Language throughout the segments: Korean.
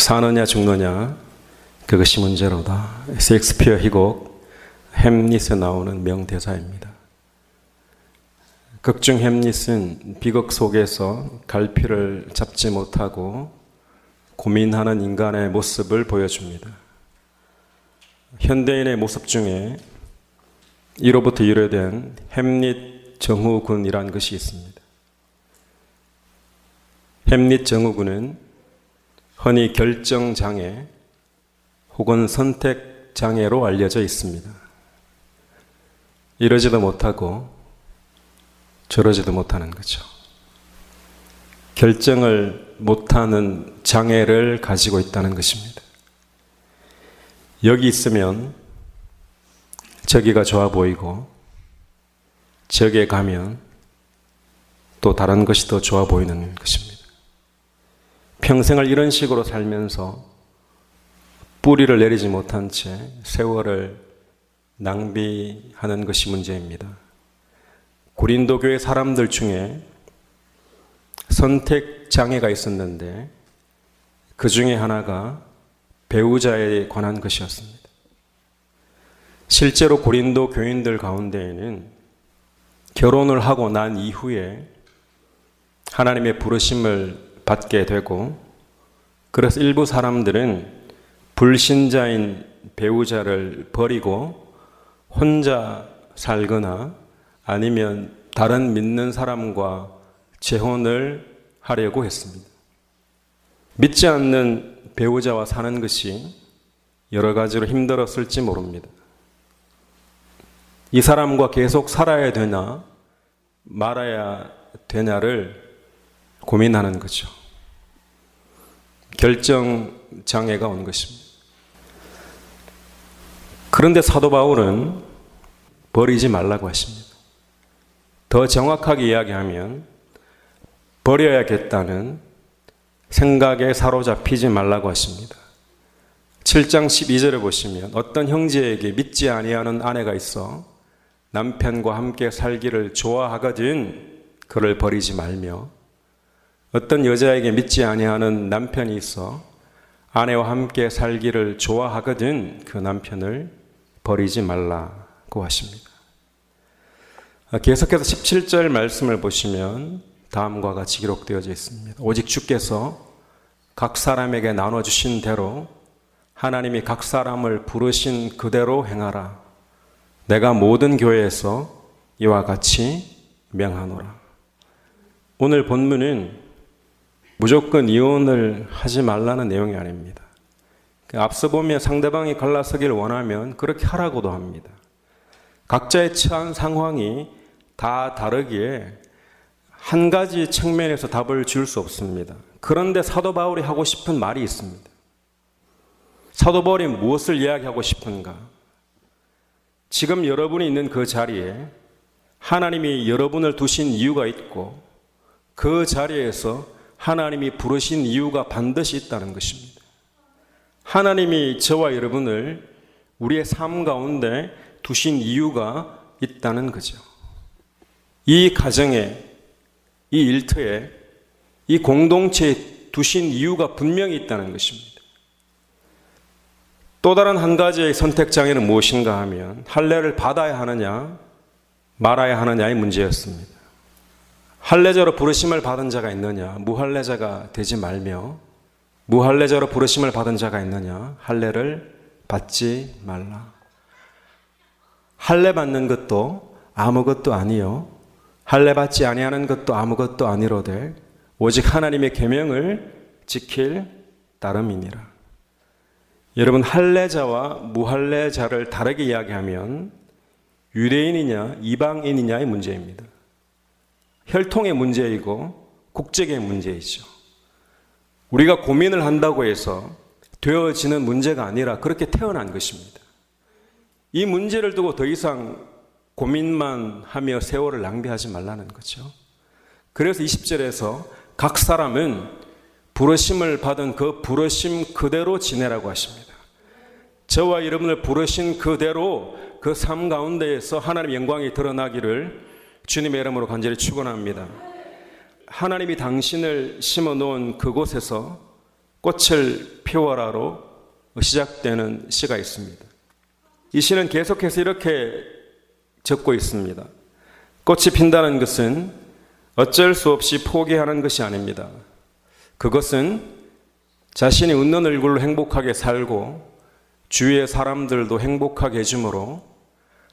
사느냐 죽느냐 그것이 문제로다. 셰익스피어 희곡 햄릿에 나오는 명대사입니다. 극중 햄릿은 비극 속에서 갈피를 잡지 못하고 고민하는 인간의 모습을 보여줍니다. 현대인의 모습 중에 1호부터 1회 된 햄릿 정후군이라는 것이 있습니다. 햄릿 정후군은 흔히 결정장애 혹은 선택장애로 알려져 있습니다. 이러지도 못하고 저러지도 못하는 거죠. 결정을 못하는 장애를 가지고 있다는 것입니다. 여기 있으면 저기가 좋아 보이고 저기에 가면 또 다른 것이 더 좋아 보이는 것입니다. 평생을 이런 식으로 살면서 뿌리를 내리지 못한 채 세월을 낭비하는 것이 문제입니다. 고린도 교회 사람들 중에 선택 장애가 있었는데 그 중에 하나가 배우자에 관한 것이었습니다. 실제로 고린도 교인들 가운데에는 결혼을 하고 난 이후에 하나님의 부르심을 받게 되고, 그래서 일부 사람들은 불신자인 배우자를 버리고 혼자 살거나 아니면 다른 믿는 사람과 재혼을 하려고 했습니다. 믿지 않는 배우자와 사는 것이 여러 가지로 힘들었을지 모릅니다. 이 사람과 계속 살아야 되나 말아야 되냐를 고민하는 거죠. 결정장애가 온 것입니다. 그런데 사도 바울은 버리지 말라고 하십니다. 더 정확하게 이야기하면 버려야겠다는 생각에 사로잡히지 말라고 하십니다. 7장 12절에 보시면 어떤 형제에게 믿지 아니하는 아내가 있어 남편과 함께 살기를 좋아하거든 그를 버리지 말며, 어떤 여자에게 믿지 아니하는 남편이 있어 아내와 함께 살기를 좋아하거든 그 남편을 버리지 말라고 하십니다. 계속해서 17절 말씀을 보시면 다음과 같이 기록되어져 있습니다. 오직 주께서 각 사람에게 나눠주신 대로 하나님이 각 사람을 부르신 그대로 행하라. 내가 모든 교회에서 이와 같이 명하노라. 오늘 본문은 무조건 이혼을 하지 말라는 내용이 아닙니다. 앞서 보면 상대방이 갈라서길 원하면 그렇게 하라고도 합니다. 각자의 처한 상황이 다 다르기에 한 가지 측면에서 답을 줄 수 없습니다. 그런데 사도 바울이 하고 싶은 말이 있습니다. 사도 바울이 무엇을 이야기하고 싶은가? 지금 여러분이 있는 그 자리에 하나님이 여러분을 두신 이유가 있고 그 자리에서 하나님이 부르신 이유가 반드시 있다는 것입니다. 하나님이 저와 여러분을 우리의 삶 가운데 두신 이유가 있다는 거죠. 이 가정에, 이 일터에, 이 공동체에 두신 이유가 분명히 있다는 것입니다. 또 다른 한 가지의 선택장애는 무엇인가 하면 할례를 받아야 하느냐 말아야 하느냐의 문제였습니다. 할례자로 부르심을 받은 자가 있느냐, 무할례자가 되지 말며, 무할례자로 부르심을 받은 자가 있느냐, 할례를 받지 말라. 할례 받는 것도 아무것도 아니요, 할례 받지 아니하는 것도 아무것도 아니로되 오직 하나님의 계명을 지킬 따름이니라. 여러분, 할례자와 무할례자를 다르게 이야기하면 유대인이냐 이방인이냐의 문제입니다. 혈통의 문제이고 국적의 문제이죠. 우리가 고민을 한다고 해서 되어지는 문제가 아니라 그렇게 태어난 것입니다. 이 문제를 두고 더 이상 고민만 하며 세월을 낭비하지 말라는 거죠. 그래서 20절에서 각 사람은 부르심을 받은 그 부르심 그대로 지내라고 하십니다. 저와 여러분을 부르신 그대로 그 삶 가운데에서 하나님의 영광이 드러나기를 주님의 이름으로 간절히 축원합니다. 하나님이 당신을 심어놓은 그곳에서 꽃을 피워라로 시작되는 시가 있습니다. 이 시는 계속해서 이렇게 적고 있습니다. 꽃이 핀다는 것은 어쩔 수 없이 포기하는 것이 아닙니다. 그것은 자신이 웃는 얼굴로 행복하게 살고 주위의 사람들도 행복하게 해주므로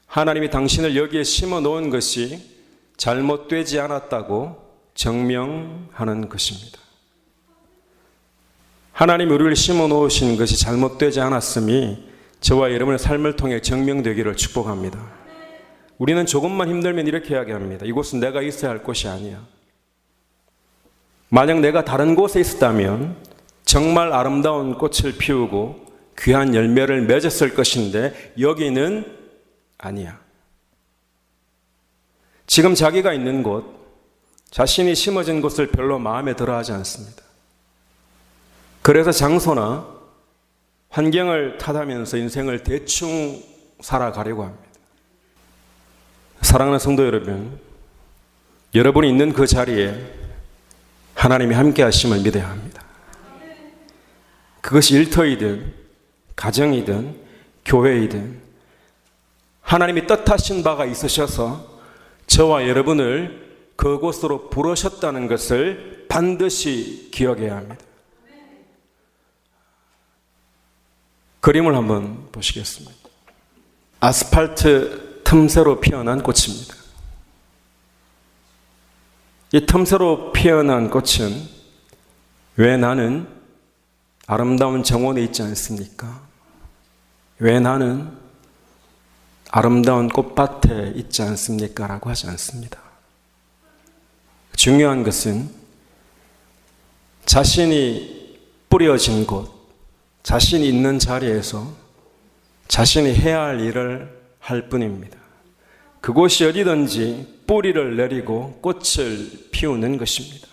하나님이 당신을 여기에 심어 놓은 것이 잘못되지 않았다고 증명하는 것입니다. 하나님이 우리를 심어 놓으신 것이 잘못되지 않았음이 저와 여러분의 삶을 통해 증명되기를 축복합니다. 우리는 조금만 힘들면 이렇게 이야기합니다. 이곳은 내가 있어야 할 곳이 아니야. 만약 내가 다른 곳에 있었다면 정말 아름다운 꽃을 피우고 귀한 열매를 맺었을 것인데 여기는 아니야. 지금 자기가 있는 곳, 자신이 심어진 곳을 별로 마음에 들어하지 않습니다. 그래서 장소나 환경을 탓하면서 인생을 대충 살아가려고 합니다. 사랑하는 성도 여러분, 여러분이 있는 그 자리에 하나님이 함께 하심을 믿어야 합니다. 그것이 일터이든 가정이든 교회이든 하나님이 뜻하신 바가 있으셔서 저와 여러분을 그곳으로 부르셨다는 것을 반드시 기억해야 합니다. 그림을 한번 보시겠습니다. 아스팔트 틈새로 피어난 꽃입니다. 이 틈새로 피어난 꽃은 왜 나는 아름다운 정원에 있지 않습니까? 왜 나는 아름다운 꽃밭에 있지 않습니까? 라고 하지 않습니다. 중요한 것은 자신이 뿌려진 곳, 자신이 있는 자리에서 자신이 해야 할 일을 할 뿐입니다. 그곳이 어디든지 뿌리를 내리고 꽃을 피우는 것입니다.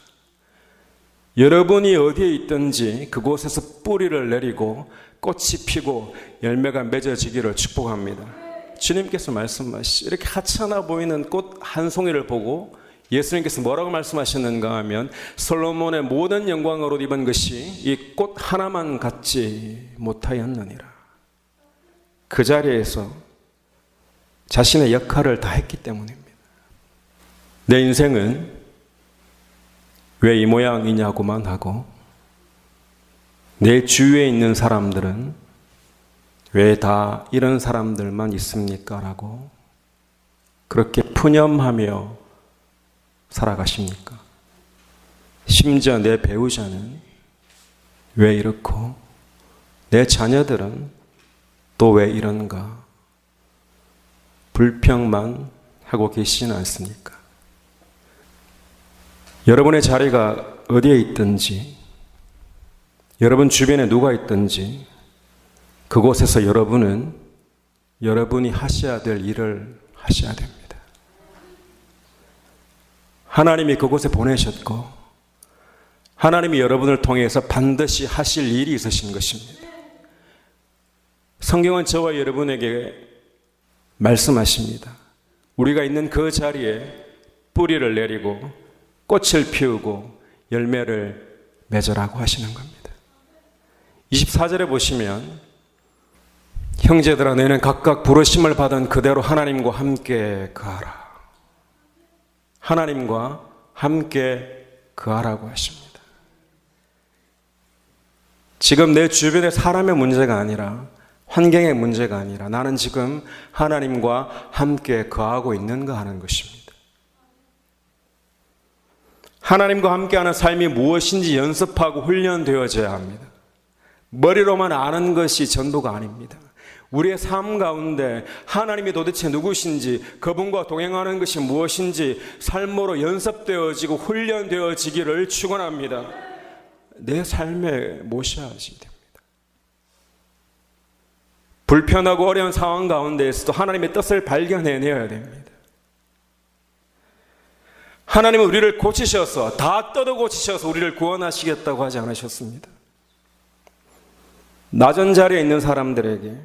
여러분이 어디에 있든지 그곳에서 뿌리를 내리고 꽃이 피고 열매가 맺어지기를 축복합니다. 주님께서 말씀하시 이렇게 하찮아 보이는 꽃 한 송이를 보고 예수님께서 뭐라고 말씀하셨는가 하면 솔로몬의 모든 영광을 옷 입은 것이 이 꽃 하나만 갖지 못하였느니라. 그 자리에서 자신의 역할을 다 했기 때문입니다. 내 인생은 왜 이 모양이냐고만 하고 내 주위에 있는 사람들은 왜 다 이런 사람들만 있습니까? 라고 그렇게 푸념하며 살아가십니까? 심지어 내 배우자는 왜 이렇고 내 자녀들은 또 왜 이런가 불평만 하고 계시지는 않습니까? 여러분의 자리가 어디에 있든지 여러분 주변에 누가 있든지 그곳에서 여러분은 여러분이 하셔야 될 일을 하셔야 됩니다. 하나님이 그곳에 보내셨고 하나님이 여러분을 통해서 반드시 하실 일이 있으신 것입니다. 성경은 저와 여러분에게 말씀하십니다. 우리가 있는 그 자리에 뿌리를 내리고 꽃을 피우고 열매를 맺으라고 하시는 겁니다. 24절에 보시면 형제들아 너희는 각각 부르심을 받은 그대로 하나님과 함께 거하라. 하나님과 함께 거하라고 하십니다. 지금 내 주변의 사람의 문제가 아니라 환경의 문제가 아니라 나는 지금 하나님과 함께 거하고 있는가 하는 것입니다. 하나님과 함께하는 삶이 무엇인지 연습하고 훈련되어져야 합니다. 머리로만 아는 것이 전도가 아닙니다. 우리의 삶 가운데 하나님이 도대체 누구신지 그분과 동행하는 것이 무엇인지 삶으로 연습되어지고 훈련되어지기를 축원합니다. 내 삶에 모셔야지 됩니다. 불편하고 어려운 상황 가운데에서도 하나님의 뜻을 발견해내야 됩니다. 하나님은 우리를 고치셔서 다 뜯어 고치셔서 우리를 구원하시겠다고 하지 않으셨습니다. 낮은 자리에 있는 사람들에게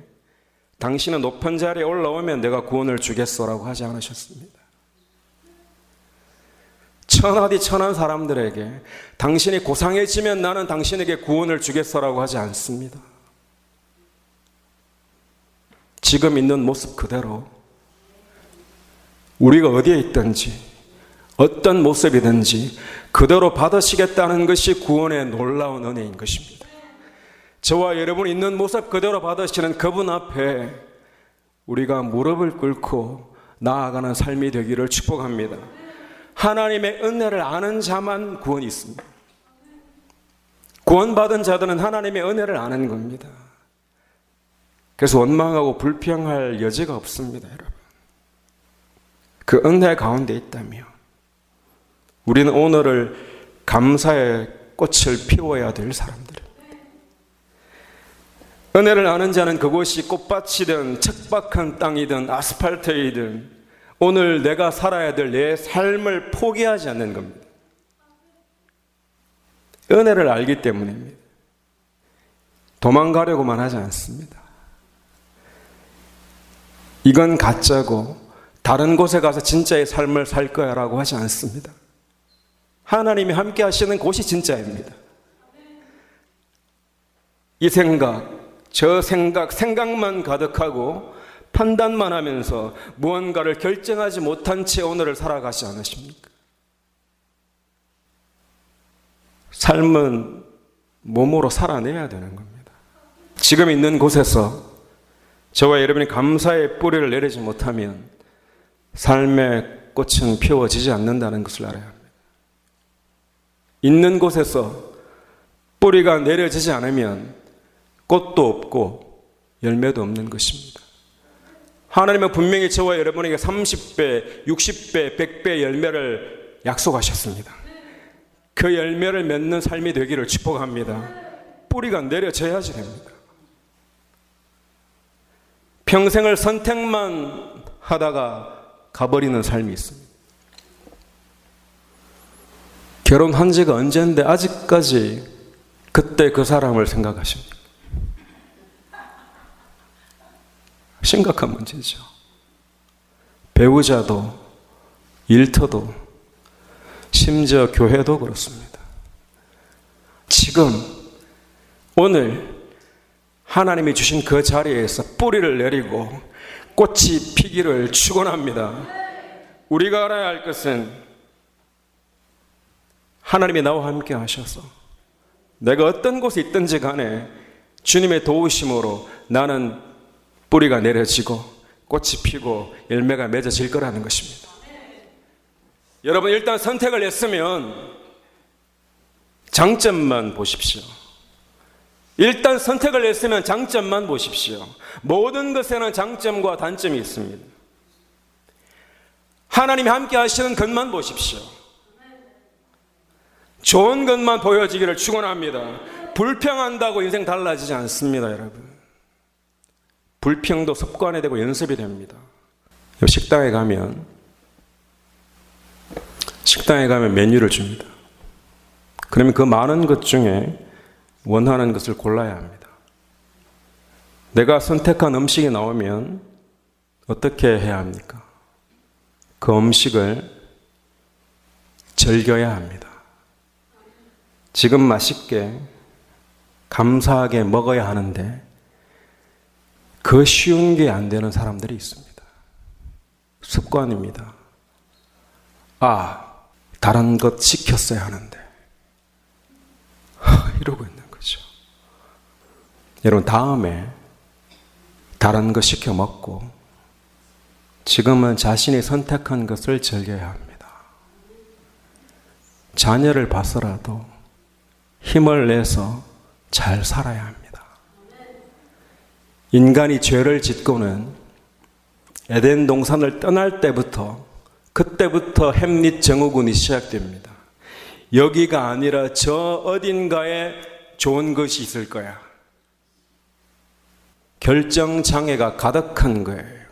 당신은 높은 자리에 올라오면 내가 구원을 주겠소라고 하지 않으셨습니다. 천하디 천한 사람들에게 당신이 고상해지면 나는 당신에게 구원을 주겠어라고 하지 않습니다. 지금 있는 모습 그대로 우리가 어디에 있든지 어떤 모습이든지 그대로 받으시겠다는 것이 구원의 놀라운 은혜인 것입니다. 저와 여러분이 있는 모습 그대로 받으시는 그분 앞에 우리가 무릎을 꿇고 나아가는 삶이 되기를 축복합니다. 하나님의 은혜를 아는 자만 구원이 있습니다. 구원받은 자들은 하나님의 은혜를 아는 겁니다. 그래서 원망하고 불평할 여지가 없습니다, 여러분. 그 은혜 가운데 있다면 우리는 오늘을 감사의 꽃을 피워야 될 사람들입니다. 은혜를 아는 자는 그곳이 꽃밭이든 척박한 땅이든 아스팔트이든 오늘 내가 살아야 될 내 삶을 포기하지 않는 겁니다. 은혜를 알기 때문입니다. 도망가려고만 하지 않습니다. 이건 가짜고 다른 곳에 가서 진짜의 삶을 살 거야 라고 하지 않습니다. 하나님이 함께 하시는 곳이 진짜입니다. 이 생각, 저 생각, 생각만 가득하고 판단만 하면서 무언가를 결정하지 못한 채 오늘을 살아가지 않으십니까? 삶은 몸으로 살아내야 되는 겁니다. 지금 있는 곳에서 저와 여러분이 감사의 뿌리를 내리지 못하면 삶의 꽃은 피워지지 않는다는 것을 알아야 합니다. 있는 곳에서 뿌리가 내려지지 않으면 꽃도 없고 열매도 없는 것입니다. 하나님은 분명히 저와 여러분에게 30배, 60배, 100배 열매를 약속하셨습니다. 그 열매를 맺는 삶이 되기를 축복합니다. 뿌리가 내려져야지 됩니다. 평생을 선택만 하다가 가버리는 삶이 있습니다. 결혼한 지가 언젠데 아직까지 그때 그 사람을 생각하십니까? 심각한 문제죠. 배우자도 일터도 심지어 교회도 그렇습니다. 지금 오늘 하나님이 주신 그 자리에서 뿌리를 내리고 꽃이 피기를 축원합니다. 우리가 알아야 할 것은 하나님이 나와 함께 하셔서 내가 어떤 곳에 있든지 간에 주님의 도우심으로 나는 뿌리가 내려지고 꽃이 피고 열매가 맺어질 거라는 것입니다. 여러분 일단 선택을 했으면 장점만 보십시오. 일단 선택을 했으면 장점만 보십시오. 모든 것에는 장점과 단점이 있습니다. 하나님이 함께 하시는 것만 보십시오. 좋은 것만 보여지기를 축원합니다. 불평한다고 인생 달라지지 않습니다, 여러분. 불평도 습관이 되고 연습이 됩니다. 식당에 가면 메뉴를 줍니다. 그러면 그 많은 것 중에 원하는 것을 골라야 합니다. 내가 선택한 음식이 나오면 어떻게 해야 합니까? 그 음식을 즐겨야 합니다. 지금 맛있게 감사하게 먹어야 하는데 그 쉬운 게 안 되는 사람들이 있습니다. 습관입니다. 다른 것 시켰어야 하는데 이러고 있는 거죠. 여러분 다음에 다른 것 시켜 먹고 지금은 자신이 선택한 것을 즐겨야 합니다. 자녀를 봐서라도 힘을 내서 잘 살아야 합니다. 인간이 죄를 짓고는 에덴 동산을 떠날 때부터 그때부터 햄릿 증후군이 시작됩니다. 여기가 아니라 저 어딘가에 좋은 것이 있을 거야. 결정장애가 가득한 거예요.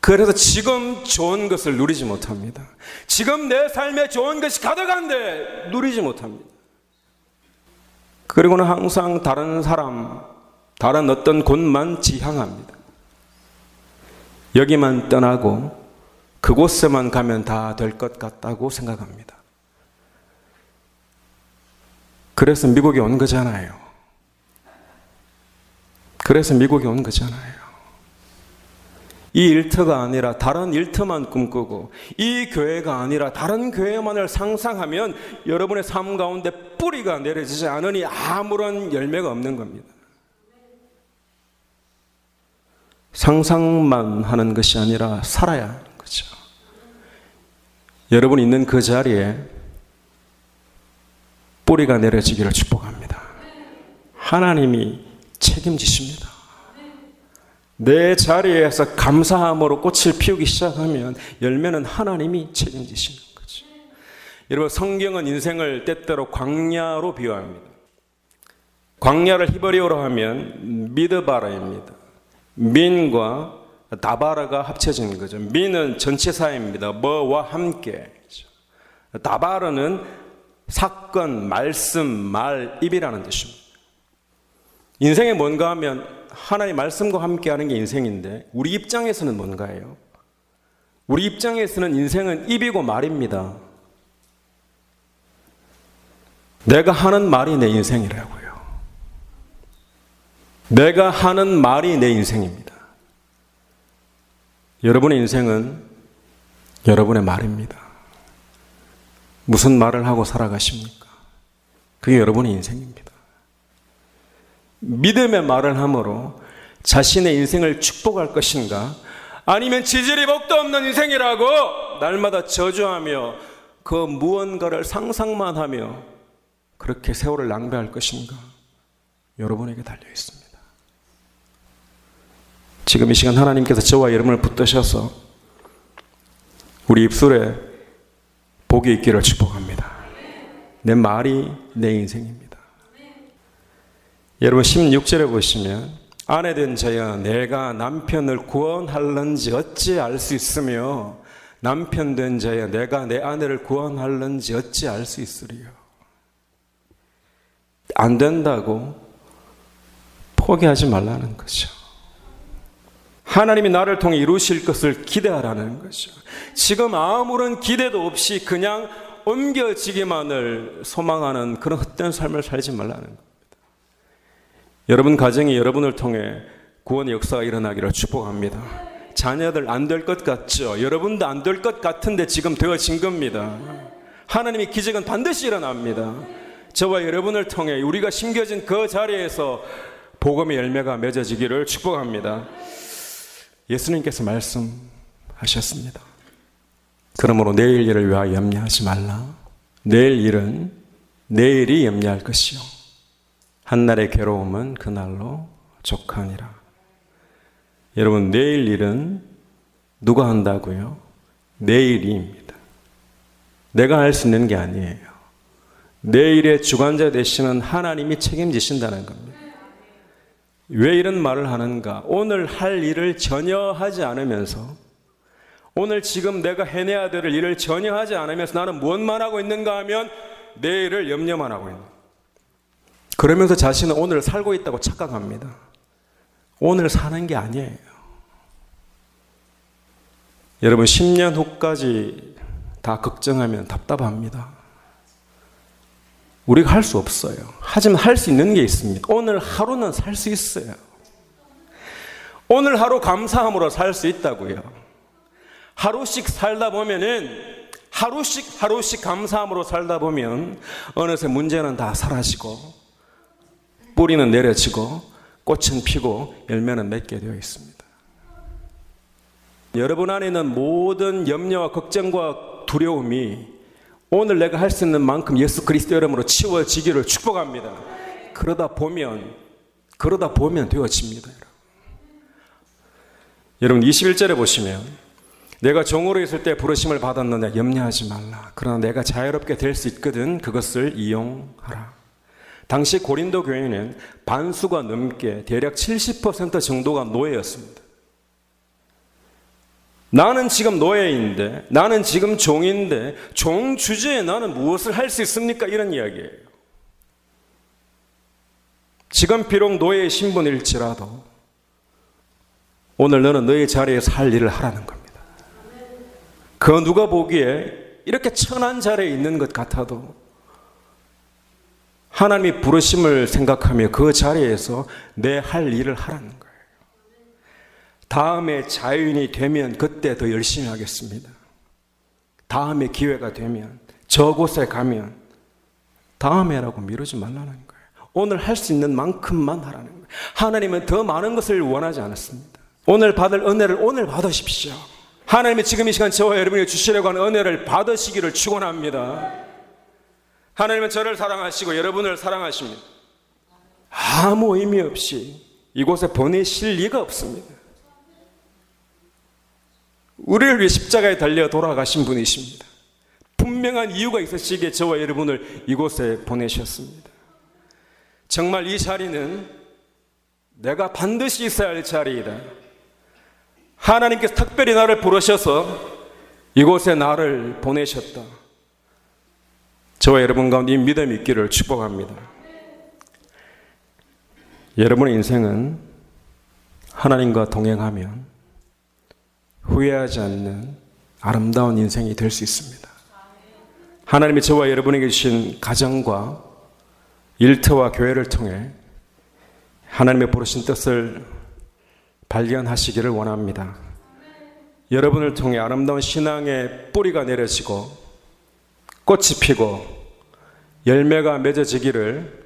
그래서 지금 좋은 것을 누리지 못합니다. 지금 내 삶에 좋은 것이 가득한데 누리지 못합니다. 그리고는 항상 다른 사람, 다른 어떤 곳만 지향합니다. 여기만 떠나고 그곳에만 가면 다 될 것 같다고 생각합니다. 그래서 미국에 온 거잖아요. 그래서 미국에 온 거잖아요. 이 일터가 아니라 다른 일터만 꿈꾸고 이 교회가 아니라 다른 교회만을 상상하면 여러분의 삶 가운데 뿌리가 내려지지 않으니 아무런 열매가 없는 겁니다. 상상만 하는 것이 아니라 살아야 하는 거죠. 여러분이 있는 그 자리에 뿌리가 내려지기를 축복합니다. 하나님이 책임지십니다. 내 자리에서 감사함으로 꽃을 피우기 시작하면 열매는 하나님이 책임지시는 거죠. 여러분, 성경은 인생을 때때로 광야로 비유합니다. 광야를 히브리어로 하면 미드바라입니다. 민과 다바라가 합쳐진 거죠. 민은 전치사입니다. 뭐와 함께. 다바라는 사건, 말씀, 말, 입이라는 뜻입니다. 인생이 뭔가 하면 하나님의 말씀과 함께하는 게 인생인데 우리 입장에서는 뭔가예요? 우리 입장에서는 인생은 입이고 말입니다. 내가 하는 말이 내 인생이라고요. 내가 하는 말이 내 인생입니다. 여러분의 인생은 여러분의 말입니다. 무슨 말을 하고 살아가십니까? 그게 여러분의 인생입니다. 믿음의 말을 함으로 자신의 인생을 축복할 것인가? 아니면 지질이 복도 없는 인생이라고 날마다 저주하며 그 무언가를 상상만 하며 그렇게 세월을 낭비할 것인가? 여러분에게 달려 있습니다. 지금 이 시간 하나님께서 저와 여러분을 붙드셔서 우리 입술에 복이 있기를 축복합니다. 내 말이 내 인생입니다. 여러분 16절에 보시면 아내된 자여 내가 남편을 구원할는지 어찌 알 수 있으며 남편된 자여 내가 내 아내를 구원할는지 어찌 알 수 있으리요. 안 된다고 포기하지 말라는 거죠. 하나님이 나를 통해 이루실 것을 기대하라는 거죠. 지금 아무런 기대도 없이 그냥 옮겨지기만을 소망하는 그런 헛된 삶을 살지 말라는 겁니다. 여러분 가정이 여러분을 통해 구원의 역사가 일어나기를 축복합니다. 자녀들 안 될 것 같죠? 여러분도 안 될 것 같은데 지금 되어진 겁니다. 하나님의 기적은 반드시 일어납니다. 저와 여러분을 통해 우리가 심겨진 그 자리에서 복음의 열매가 맺어지기를 축복합니다. 예수님께서 말씀하셨습니다. 그러므로 내일 일을 위하여 염려하지 말라. 내일 일은 내일이 염려할 것이요 한날의 괴로움은 그날로 족하니라. 여러분 내일 일은 누가 한다고요? 내일입니다. 내가 할 수 있는 게 아니에요. 내일의 주관자 되시는 하나님이 책임지신다는 겁니다. 왜 이런 말을 하는가? 오늘 할 일을 전혀 하지 않으면서 오늘 지금 내가 해내야 될 일을 전혀 하지 않으면서 나는 무엇만 하고 있는가 하면 내일을 염려만 하고 있는 거예요. 그러면서 자신은 오늘 살고 있다고 착각합니다. 오늘 사는 게 아니에요. 여러분 10년 후까지 다 걱정하면 답답합니다. 우리가 할 수 없어요. 하지만 할 수 있는 게 있습니다. 오늘 하루는 살 수 있어요. 오늘 하루 감사함으로 살 수 있다고요. 하루씩 살다 보면은 하루씩 감사함으로 살다 보면 어느새 문제는 다 사라지고 뿌리는 내려지고 꽃은 피고 열매는 맺게 되어 있습니다. 여러분 안에 있는 모든 염려와 걱정과 두려움이 오늘 내가 할 수 있는 만큼 예수 그리스도 이름으로 치워지기를 축복합니다. 그러다 보면 되어집니다. 여러분 21절에 보시면 내가 종으로 있을 때 부르심을 받았느냐 염려하지 말라. 그러나 내가 자유롭게 될 수 있거든 그것을 이용하라. 당시 고린도 교회는 반수가 넘게 대략 70% 정도가 노예였습니다. 나는 지금 노예인데, 나는 지금 종인데 종 주제에 나는 무엇을 할 수 있습니까? 이런 이야기예요. 지금 비록 노예의 신분일지라도 오늘 너는 너의 자리에서 할 일을 하라는 겁니다. 그 누가 보기에 이렇게 천한 자리에 있는 것 같아도 하나님이 부르심을 생각하며 그 자리에서 내 할 일을 하라는 거예요. 다음에 자유인이 되면 그때 더 열심히 하겠습니다. 다음에 기회가 되면, 저곳에 가면, 다음에라고 미루지 말라는 거예요. 오늘 할 수 있는 만큼만 하라는 거예요. 하나님은 더 많은 것을 원하지 않았습니다. 오늘 받을 은혜를 오늘 받으십시오. 하나님이 지금 이 시간 저와 여러분이 주시려고 하는 은혜를 받으시기를 축원합니다. 하나님은 저를 사랑하시고 여러분을 사랑하십니다. 아무 의미 없이 이곳에 보내실 리가 없습니다. 우리를 위해 십자가에 달려 돌아가신 분이십니다. 분명한 이유가 있으시기에 저와 여러분을 이곳에 보내셨습니다. 정말 이 자리는 내가 반드시 있어야 할 자리이다. 하나님께서 특별히 나를 부르셔서 이곳에 나를 보내셨다. 저와 여러분 가운데 이 믿음이 있기를 축복합니다. 여러분의 인생은 하나님과 동행하면 후회하지 않는 아름다운 인생이 될 수 있습니다. 하나님이 저와 여러분에게 주신 가정과 일터와 교회를 통해 하나님의 부르신 뜻을 발견하시기를 원합니다. 여러분을 통해 아름다운 신앙의 뿌리가 내려지고 꽃이 피고 열매가 맺어지기를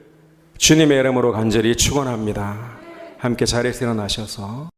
주님의 이름으로 간절히 축원합니다. 함께 자리에서 일어나셔서